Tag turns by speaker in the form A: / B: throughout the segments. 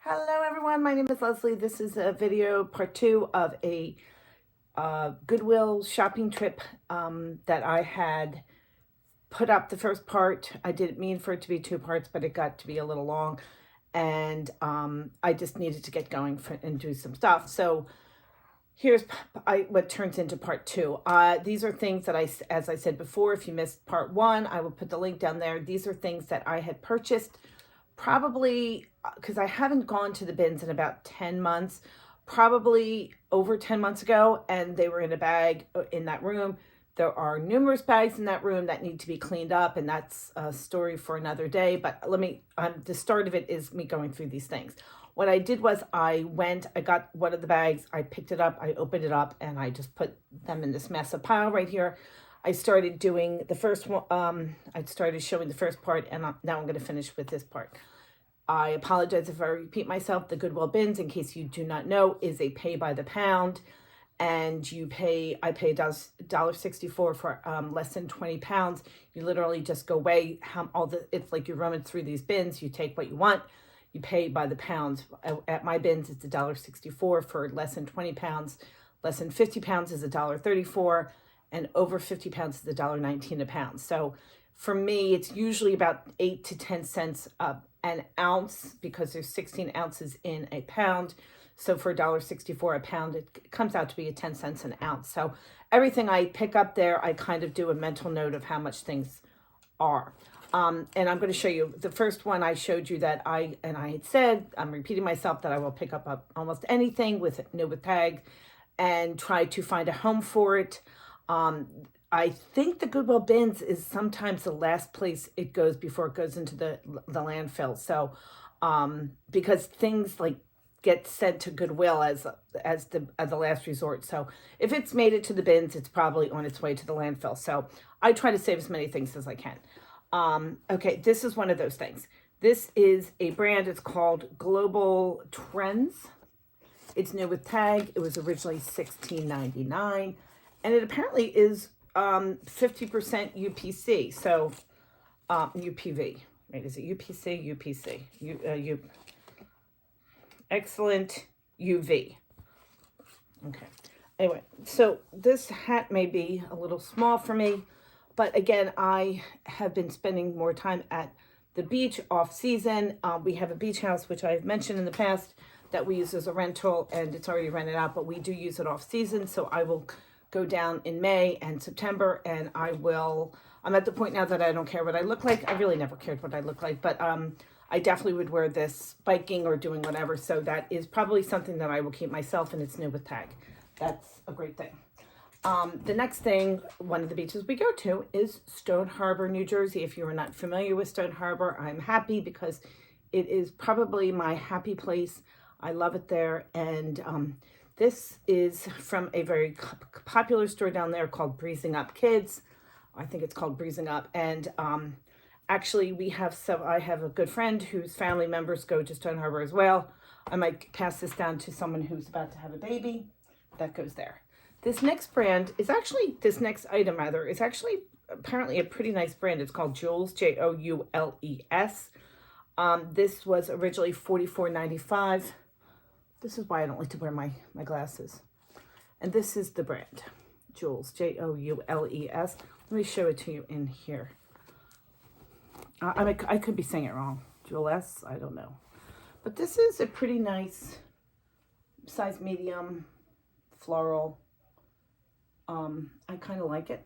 A: Hello everyone, my name is Leslie. This is a video part 2 of a Goodwill shopping trip that I had put up. The first part, I didn't mean for it to be 2 parts, but it got to be a little long, and I just needed to get going and do some stuff. So here's what turns into part 2. These are things that as I said before, if you missed part 1, I will put the link down there. These are things that I had purchased probably because I haven't gone to the bins in about 10 months, probably over 10 months ago, and they were in a bag in that room. There are numerous bags in that room that need to be cleaned up, and that's a story for another day. But the start of it is me going through these things. What I did was I got one of the bags, I picked it up, I opened it up, and I just put them in this massive pile right here. I started doing the first one, I started showing the first part, and now I'm going to finish with this part. I apologize if I repeat myself. The Goodwill Bins, in case you do not know, is a pay by the pound, and I pay $1.64 for less than 20 pounds. You literally just go weigh it's like you're running through these bins, you take what you want, you pay by the pound. At my bins, it's $1.64 for less than 20 pounds. Less than 50 pounds is $1.34, and over 50 pounds is $1.19 a pound. So for me, it's usually about 8 to 10 cents an ounce, because there's 16 ounces in a pound. So for $1.64 a pound, it comes out to be 10 cents an ounce. So everything I pick up there, I kind of do a mental note of how much things are. And I'm going to show you the first one. I showed you that I had said, I'm repeating myself, that I will pick up almost anything with tag and try to find a home for it. I think the Goodwill Bins is sometimes the last place it goes before it goes into the landfill. So, because things like get sent to Goodwill as the last resort. So if it's made it to the bins, it's probably on its way to the landfill. So I try to save as many things as I can. Okay, this is one of those things. This is a brand. It's called Global Trends. It's new with tag. It was originally $16.99, and it apparently is 50% UPC, so UPV. Wait, is it UPC? UPC. Excellent UV. Okay. Anyway, so this hat may be a little small for me, but again, I have been spending more time at the beach off season. We have a beach house, which I've mentioned in the past, that we use as a rental, and it's already rented out, but we do use it off season. So I will go down in May and September, and I'm at the point now that I don't care what I look like. I really never cared what I look like, but I definitely would wear this biking or doing whatever. So that is probably something that I will keep myself, and it's new with tag. That's a great thing. The next thing, one of the beaches we go to is Stone Harbor, New Jersey. If you are not familiar with Stone Harbor, I'm happy, because it is probably my happy place. I love it there. And this is from a very popular store down there called Breezing Up Kids. I think it's called Breezing Up. And actually, I have a good friend whose family members go to Stone Harbor as well. I might pass this down to someone who's about to have a baby. That goes there. This next item is actually apparently a pretty nice brand. It's called Joules, Joules. This was originally $44.95. This is why I don't like to wear my glasses. And this is the brand, Joules, Joules. Let me show it to you in here. I could be saying it wrong. Joules, I don't know. But this is a pretty nice size medium, floral. I kind of like it.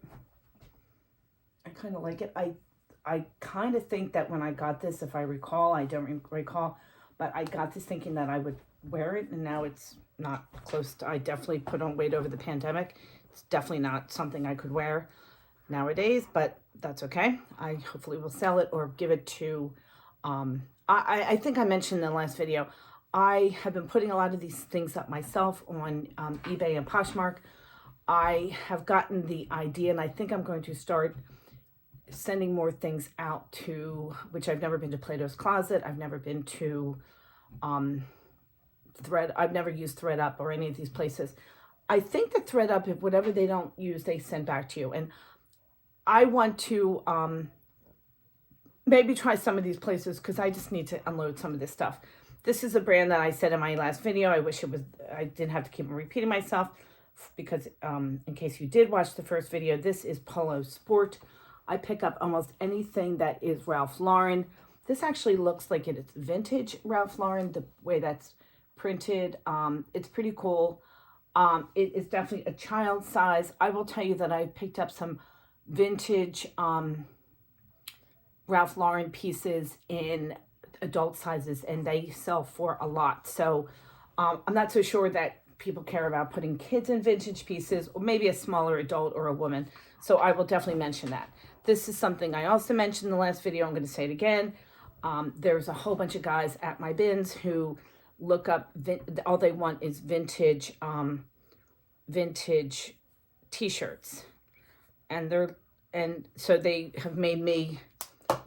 A: I kind of think that when I got this, if I recall, I don't recall, but I got this thinking that I would wear it, and now it's not close to, I definitely put on weight over the pandemic. It's definitely not something I could wear nowadays, but that's okay. I hopefully will sell it or give it to, I think I mentioned in the last video, I have been putting a lot of these things up myself on eBay and Poshmark. I have gotten the idea, and I think I'm going to start sending more things out to, which I've never been to Plato's Closet. I've never been to Thread. I've never used ThredUp or any of these places. I think that ThredUp, if whatever they don't use, they send back to you. And I want to maybe try some of these places because I just need to unload some of this stuff. This is a brand that I said in my last video. I wish I didn't have to keep repeating myself because in case you did watch the first video, this is Polo Sport. I pick up almost anything that is Ralph Lauren. This actually looks like it's vintage Ralph Lauren, the way that's printed. It's pretty cool. It is definitely a child size. I will tell you that I picked up some vintage Ralph Lauren pieces in adult sizes, and they sell for a lot. So I'm not so sure that people care about putting kids in vintage pieces, or maybe a smaller adult or a woman. So I will definitely mention that. This is something I also mentioned in the last video. I'm going to say it again. There's a whole bunch of guys at my bins who look up, all they want is vintage t-shirts. And so they have made me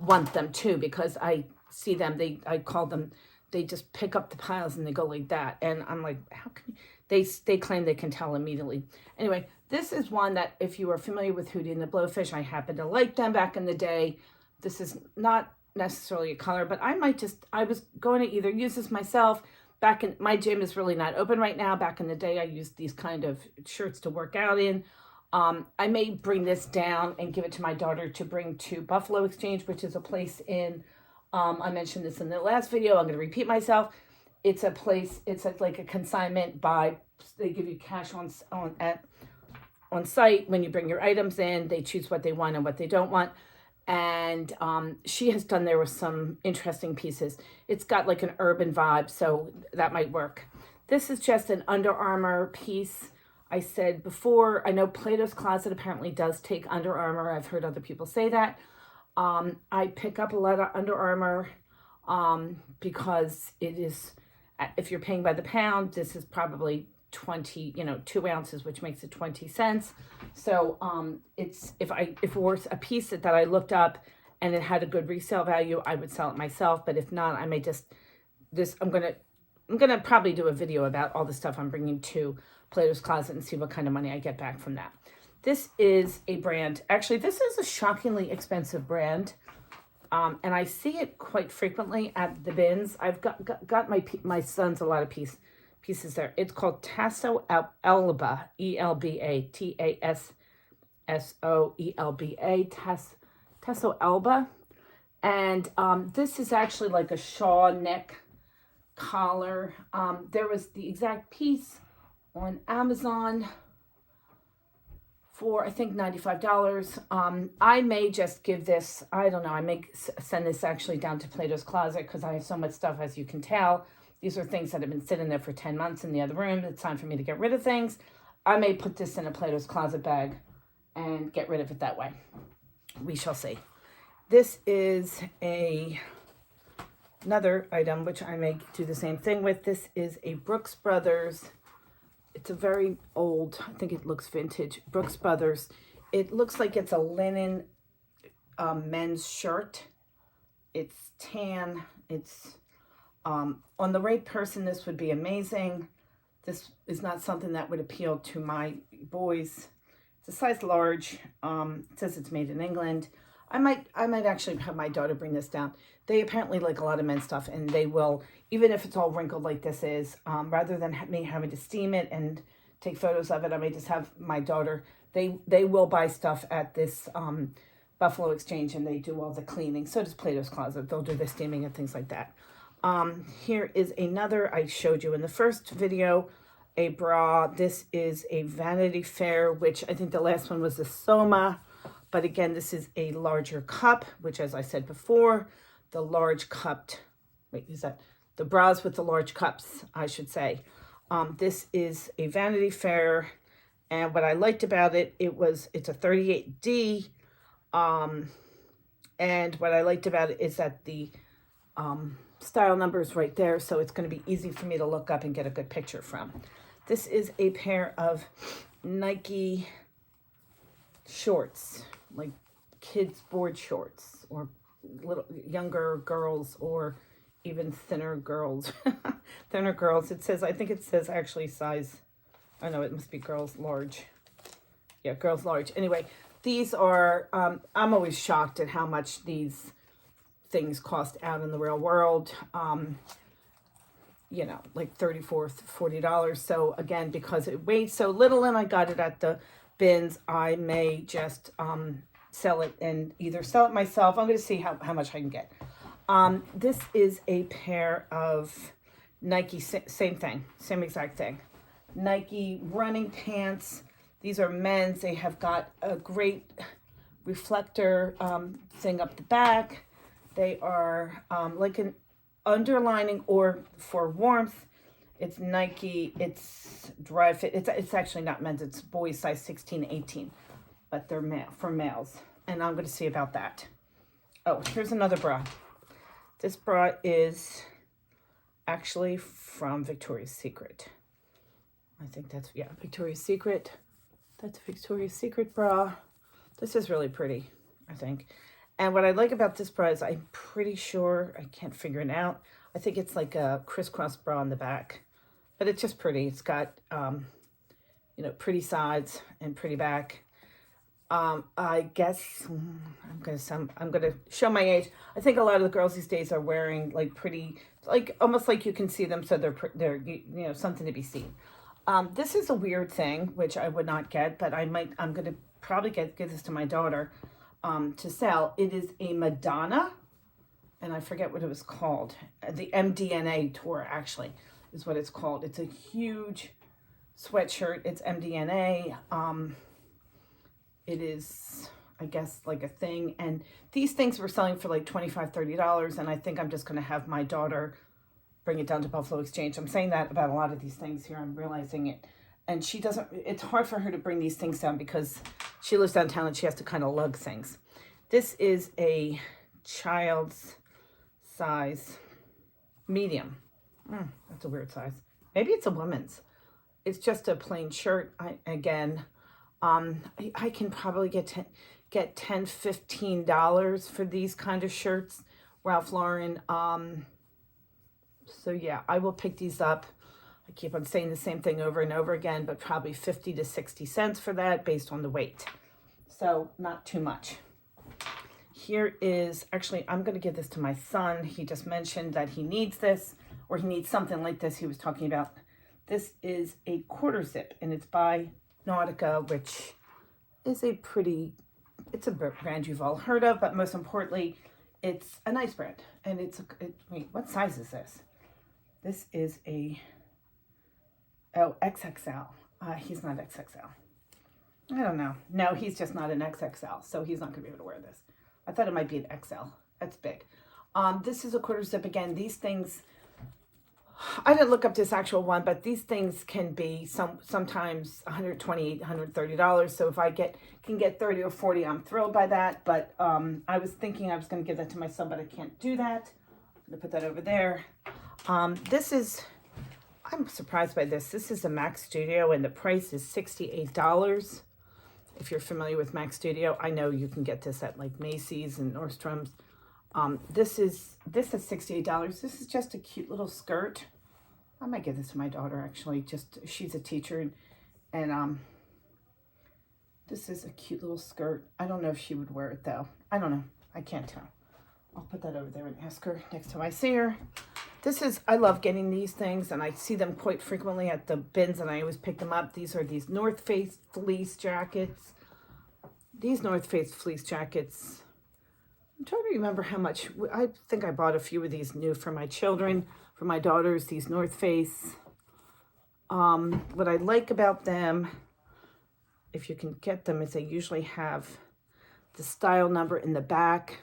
A: want them too, because I see them, I call them, they just pick up the piles and they go like that. And I'm like, how can you? They claim they can tell immediately. Anyway, this is one that if you are familiar with Hootie and the Blowfish, I happen to like them back in the day. This is not necessarily a color, but I was going to either use this myself. Back in, my gym is really not open right now. Back in the day, I used these kind of shirts to work out in. I may bring this down and give it to my daughter to bring to Buffalo Exchange, which is a place in, I mentioned this in the last video. I'm going to repeat myself. It's a place, it's like a consignment buy. They give you cash on site when you bring your items in. They choose what they want and what they don't want. And she has done there with some interesting pieces. It's got like an urban vibe, so that might work. This is just an Under Armour piece. I said before, I know Plato's Closet apparently does take Under Armour. I've heard other people say that. I pick up a lot of Under Armour because it is, if you're paying by the pound, this is probably 2 ounces, which makes it 20 cents. So if it were a piece that I looked up and it had a good resale value, I would sell it myself. But if not, I may just, I'm gonna probably do a video about all the stuff I'm bringing to Plato's Closet and see what kind of money I get back from that. This is a brand, actually this is a shockingly expensive brand. And I see it quite frequently at the bins. I've got my son's a lot of pieces there. It's called Tasso Elba, E-L-B-A, T-A-S-S-O-E-L-B-A, Tasso Elba. And this is actually like a shawl neck collar. There was the exact piece on Amazon for, I think, $95. I may just give this, I don't know, I may send this actually down to Plato's Closet because I have so much stuff, as you can tell. These are things that have been sitting there for 10 months in the other room. It's time for me to get rid of things. I may put this in a Plato's Closet bag and get rid of it that way. We shall see. This is another item which I may do the same thing with. This is a Brooks Brothers. It's a very old, I think it looks vintage, Brooks Brothers. It looks like it's a linen men's shirt. It's tan. It's on the right person, this would be amazing. This is not something that would appeal to my boys. It's a size large. It says it's made in England. I might actually have my daughter bring this down. They apparently like a lot of men's stuff, and they will, even if it's all wrinkled like this is, rather than me having to steam it and take photos of it, I may just have my daughter, they will buy stuff at this Buffalo Exchange, and they do all the cleaning. So does Plato's Closet. They'll do the steaming and things like that. Here is another, I showed you in the first video, a bra. This is a Vanity Fair, which I think the last one was a Soma. But again, this is a larger cup, which, as I said before, the large cupped, wait, is that the bras with the large cups, I should say. This is a Vanity Fair, and what I liked about it, it's a 38D, and what I liked about it is that the style number is right there, so it's going to be easy for me to look up and get a good picture from. This is a pair of Nike shorts, like kids board shorts, or little younger girls, or even thinner girls. Thinner girls. It says, I think it says actually size, I know it must be girls large. Yeah, girls large. Anyway, these are, I'm always shocked at how much these things cost out in the real world. you know, like $34, $40. So again, because it weighs so little and I got it at the bins, I may just sell it and either sell it myself. I'm going to see how much I can get. This is a pair of Nike, same thing, same exact thing. Nike running pants. These are men's. They have got a great reflector thing up the back. They are like an underlining or for warmth. It's Nike. It's dry fit. It's actually not men's. It's boys size 16, 18, but they're for males. And I'm going to see about that. Oh, here's another bra. This bra is actually from Victoria's Secret. I think that's, yeah, Victoria's Secret. That's Victoria's Secret bra. This is really pretty, I think. And what I like about this bra is I'm pretty sure, I can't figure it out. I think it's like a crisscross bra on the back. But it's just pretty. It's got, you know, pretty sides and pretty back. I guess I'm gonna show my age. I think a lot of the girls these days are wearing like pretty, like almost like you can see them, so they're you know, something to be seen. This is a weird thing which I would not get, but I'm gonna probably give this to my daughter to sell. It is a Madonna, and I forget what it was called. The MDNA tour actually is what it's called. It's a huge sweatshirt. It's MDNA. It is, I guess, like a thing. And these things were selling for like $25, $30. And I think I'm just going to have my daughter bring it down to Buffalo Exchange. I'm saying that about a lot of these things here. I'm realizing it. And she doesn't, it's hard for her to bring these things down because she lives downtown and she has to kind of lug things. This is a child's size medium. That's a weird size. Maybe it's a woman's. It's just a plain shirt. I can probably get $10, $15 for these kind of shirts. Ralph Lauren. So yeah, I will pick these up. I keep on saying the same thing over and over again, but probably 50 to 60 cents for that based on the weight. So not too much. Here is, actually, I'm going to give this to my son. He just mentioned that he needs this, or he needs something like this he was talking about. This is a quarter zip, and it's by Nautica, which is it's a brand you've all heard of, but most importantly, it's a nice brand. And wait, what size is this? This is XXL. He's not XXL. I don't know. No, he's just not an XXL, so he's not going to be able to wear this. I thought it might be an XL. That's big. This is a quarter zip. Again, these things, I didn't look up this actual one, but these things can be sometimes $120, $130. So if I can get 30 or 40, I'm thrilled by that. But I was thinking I was going to give that to my son, but I can't do that. I'm going to put that over there. I'm surprised by this. This is a Mac Studio, and the price is $68. If you're familiar with Mac Studio, I know you can get this at like Macy's and Nordstrom's. This is $68. This is just a cute little skirt. I might give this to my daughter, actually. She's a teacher, and this is a cute little skirt. I don't know if she would wear it though. I don't know. I can't tell. I'll put that over there and ask her next time I see her. I love getting these things, and I see them quite frequently at the bins, and I always pick them up. These are these North Face fleece jackets. These North Face fleece jackets, I'm trying to remember how much. I think I bought a few of these new for my children, for my daughters, these North Face. What I like about them, if you can get them, is they usually have the style number in the back.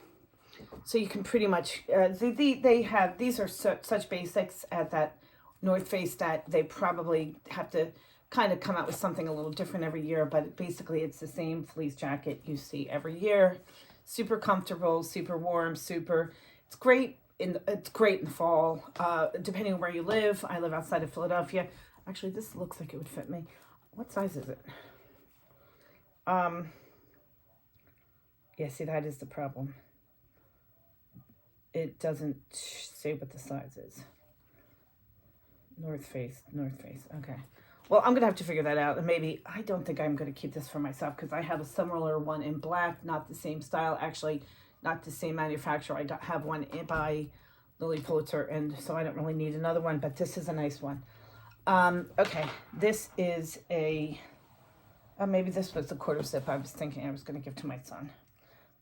A: So you can pretty much, these are such basics at that North Face that they probably have to kind of come out with something a little different every year, but basically it's the same fleece jacket you see every year. Super comfortable, super warm, it's great in the fall, depending on where you live. I live outside of Philadelphia. Actually, this looks like it would fit me. What size is it? Yeah, see, that is the problem. It doesn't say what the size is. North Face. Okay. Well, I'm going to have to figure that out. And maybe, I don't think I'm going to keep this for myself because I have a similar one in black, not the same style, actually, not the same manufacturer. I have one by Lily Pulitzer, and so I don't really need another one, but this is a nice one. Okay, this is a, maybe this was the quarter zip I was thinking I was going to give to my son.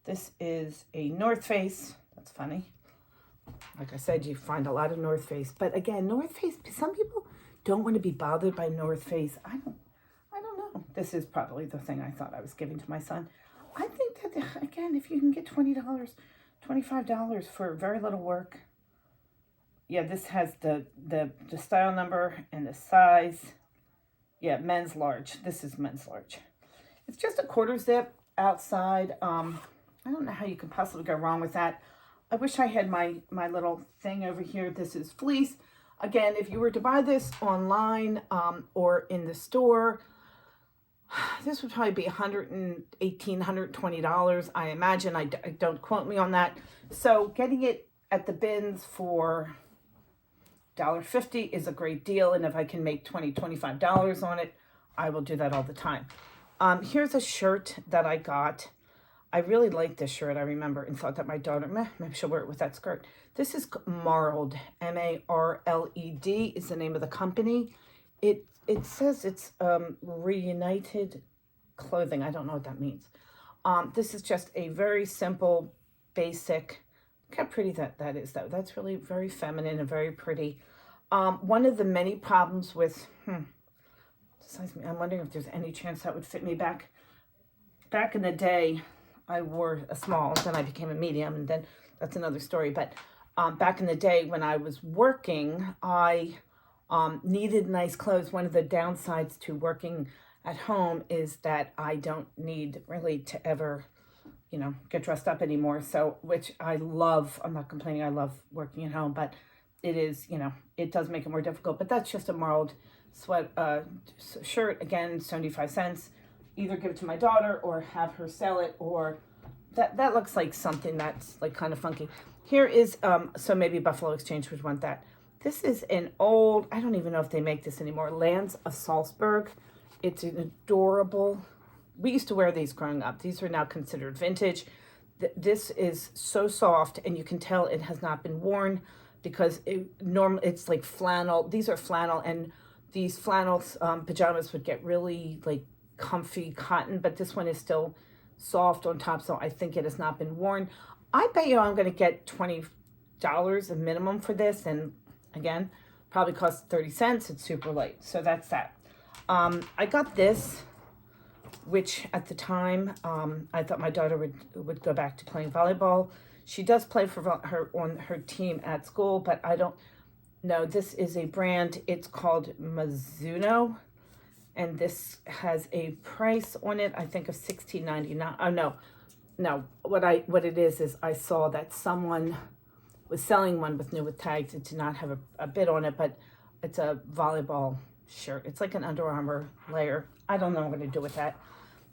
A: This is a North Face. That's funny. Like I said, you find a lot of North Face, but again, North Face, some people don't want to be bothered by North Face. I don't know. This is probably the thing I thought I was giving to my son. I think that, again, if you can get $20, $25 for very little work. Yeah, this has the style number and the size. Yeah, men's large. This is men's large. It's just a quarter zip outside. I don't know how you could possibly go wrong with that. I wish I had my little thing over here. This is fleece. Again, if you were to buy this online or in the store, this would probably be $118, $120. I imagine. I don't quote me on that. So getting it at the bins for $1.50 is a great deal. And if I can make $20, $25 on it, I will do that all the time. Here's a shirt that I got. I really liked this shirt, I remember, and thought that my daughter, maybe she'll wear it with that skirt. This is Marled, M-A-R-L-E-D is the name of the company. It says it's reunited clothing. I don't know what that means. This is just a very simple, basic, look how pretty that is, though. That's really very feminine and very pretty. One of the many problems with, besides me, I'm wondering if there's any chance that would fit me back in the day. I wore a small, then I became a medium, and then that's another story. But back in the day when I was working, I needed nice clothes. One of the downsides to working at home is that I don't need really to ever, get dressed up anymore. So, which I love. I'm not complaining. I love working at home, but it is, it does make it more difficult. But that's just a Marled shirt. Again, 75 cents. Either give it to my daughter or have her sell it, or that looks like something that's like kind of funky. Here is, so maybe Buffalo Exchange would want that. This is an old, I don't even know if they make this anymore, Lands of Salzburg. It's an adorable, we used to wear these growing up. These are now considered vintage. This is so soft, and you can tell it has not been worn because it's like flannel. These are flannel, and these flannel pajamas would get really like comfy cotton, but this one is still soft on top, so I think it has not been worn. I bet you I'm going to get $20 a minimum for this, and again, probably costs 30 cents. It's super light, so that's that. I got this, which at the time I thought my daughter would go back to playing volleyball. She does play for on her team at school, but I don't know. This is a brand. It's called Mizuno. And this has a price on it, I think, of $16.99. Oh, no. What it is I saw that someone was selling one with new with tags. It did not have a bid on it, but it's a volleyball shirt. It's like an Under Armour layer. I don't know what I'm going to do with that.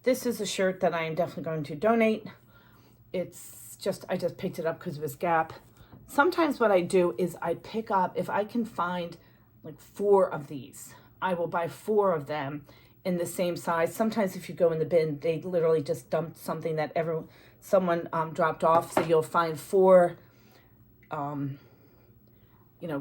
A: This is a shirt that I am definitely going to donate. It's just, I just picked it up because it was Gap. Sometimes what I do is I pick up, if I can find like 4 of these, I will buy 4 of them in the same size. Sometimes if you go in the bin, they literally just dumped something that someone dropped off. So you'll find 4,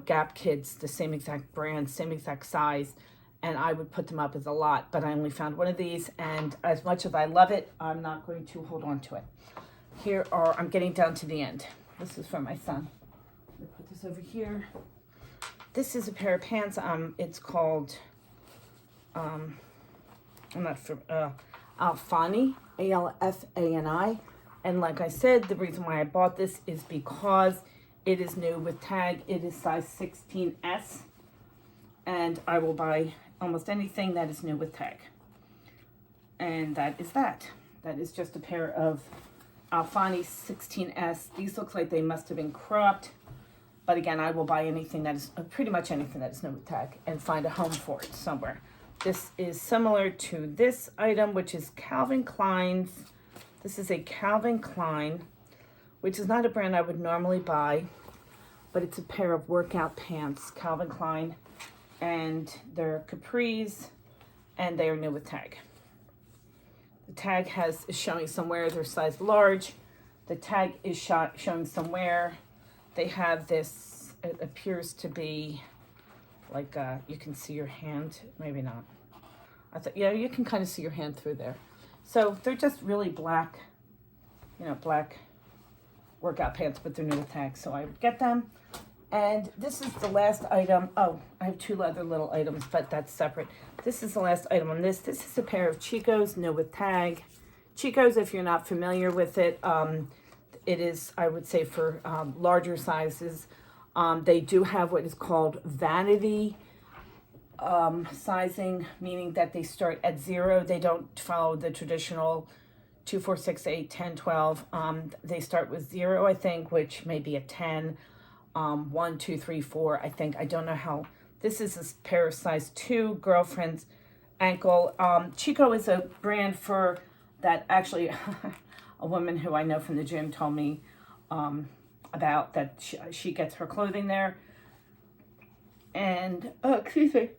A: Gap Kids, the same exact brand, same exact size. And I would put them up as a lot, but I only found one of these. And as much as I love it, I'm not going to hold on to it. I'm getting down to the end. This is for my son. Let me put this over here. This is a pair of pants. It's called, Alfani, A-L-F-A-N-I. And like I said, the reason why I bought this is because it is new with tag. It is size 16S. And I will buy almost anything that is new with tag. And that is that. That is just a pair of Alfani 16S. These look like they must have been cropped. But again, I will buy anything that is, pretty much anything that is new with tag, and find a home for it somewhere. This is similar to this item, which is Calvin Klein's. This is a Calvin Klein, which is not a brand I would normally buy, but it's a pair of workout pants, Calvin Klein, and they're capris, and they are new with tag. The tag is showing somewhere they're size large. The tag is showing somewhere. They have this it appears to be like, you can see your hand, maybe not. I thought, yeah, you can kind of see your hand through there. So they're just really black, you know, black workout pants, but they're new with tags, so I would get them. And this is the last item. Oh, I have two other little items, but that's separate. This is the last item on this. This is a pair of Chico's, new with tag. Chico's, if you're not familiar with it, it is, I would say, for larger sizes. They do have what is called vanity sizing, meaning that they start at 0. They don't follow the traditional 2, 4, 6, 8, 10, 12. They start with 0, I think, which may be a 10. 1, 2, 3, 4, I think. I don't know how. This is a pair of size 2, girlfriend's ankle. Chico is a brand for that, actually, a woman who I know from the gym told me about that she gets her clothing there. And, excuse me.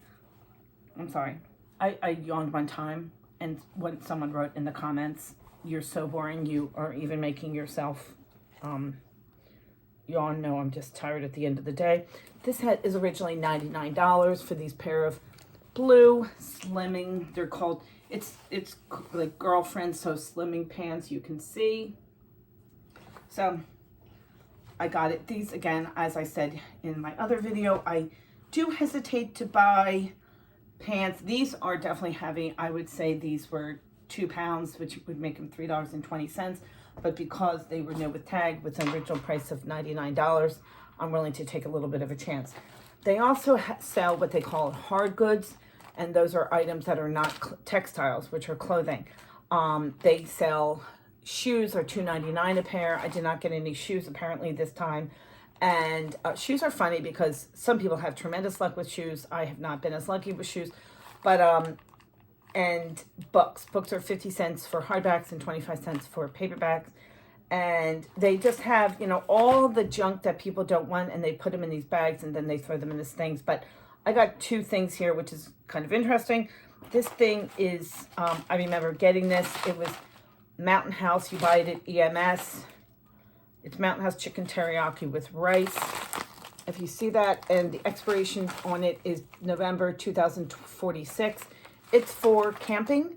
A: I'm sorry. I yawned one time, and when someone wrote in the comments, "You're so boring, you are even making yourself yawn." No, I'm just tired at the end of the day. This hat is originally $99 for these pair of blue slimming. They're called, it's like girlfriend, so slimming pants, you can see. So I got it. These, again, as I said in my other video, I do hesitate to buy pants. These are definitely heavy. I would say these were 2 pounds, which would make them $3.20. But because they were new with tag with an original price of $99, I'm willing to take a little bit of a chance. They also sell what they call hard goods, and those are items that are not textiles, which are clothing. They sell shoes, are $2.99 a pair. I did not get any shoes apparently this time. And shoes are funny because some people have tremendous luck with shoes. I have not been as lucky with shoes. But and books are 50 cents for hardbacks and 25 cents for paperbacks. And they just have, you know, all the junk that people don't want, and they put them in these bags and then they throw them in these things. But I got 2 things here, which is kind of interesting. This thing is, I remember getting this. It was Mountain House. You buy it at EMS. It's Mountain House chicken teriyaki with rice. If you see that, and the expiration on it is November 2046. It's for camping,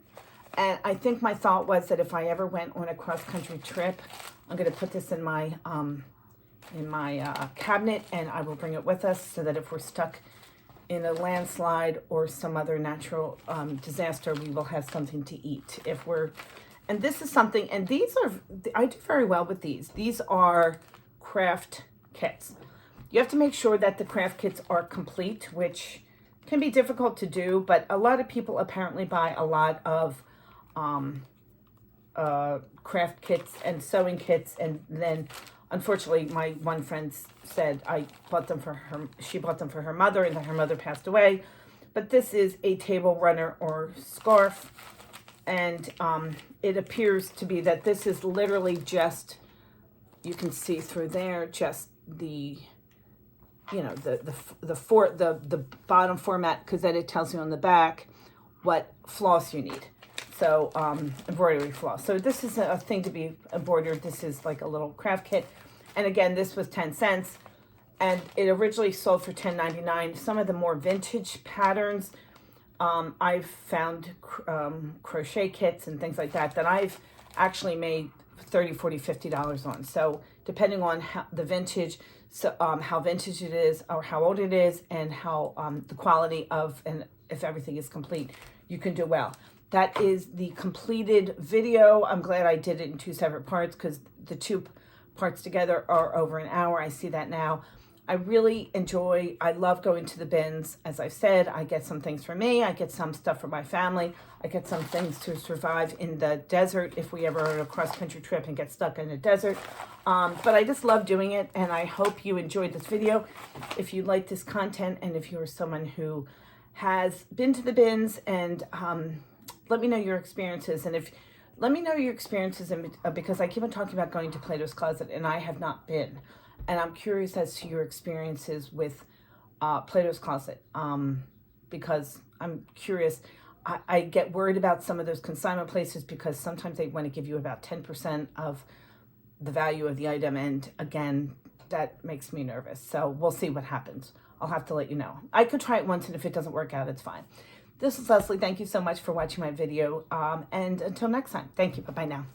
A: and I think my thought was that if I ever went on a cross-country trip, I'm going to put this in my cabinet, and I will bring it with us so that if we're stuck in a landslide or some other natural disaster, we will have something to eat. And this is something, and these are, I do very well with these. These are craft kits. You have to make sure that the craft kits are complete, which can be difficult to do, but a lot of people apparently buy a lot of craft kits and sewing kits, and then unfortunately my one friend said I bought them for her, she bought them for her mother, and then her mother passed away. But this is a table runner or scarf, and it appears to be that this is literally just, you can see through there, just the, you know, the bottom format, because then it tells you on the back what floss you need. So embroidery floss. So this is a thing to be embroidered. This is like a little craft kit, and again, this was 10 cents, and it originally sold for $10.99. Some of the more vintage patterns, I've found crochet kits and things like that I've actually made $30, $40, $50 on. So depending on how the vintage, so how vintage it is, or how old it is, and how the quality of, and if everything is complete, you can do well. That is the completed video. I'm glad I did it in 2 separate parts, because the 2 parts together are over an hour. I see that now. I really enjoy, I love going to the bins. As I've said, I get some things for me. I get some stuff for my family. I get some things to survive in the desert if we ever are on a cross-country trip and get stuck in the desert. But I just love doing it, and I hope you enjoyed this video. If you like this content, and if you're someone who has been to the bins, and let me know your experiences. And let me know your experiences, because I keep on talking about going to Plato's Closet, and I have not been. And I'm curious as to your experiences with Plato's Closet, because I'm curious. I get worried about some of those consignment places, because sometimes they want to give you about 10% of the value of the item. And again, that makes me nervous. So we'll see what happens. I'll have to let you know. I could try it once, and if it doesn't work out, it's fine. This is Leslie. Thank you so much for watching my video. And until next time, thank you. Bye-bye now.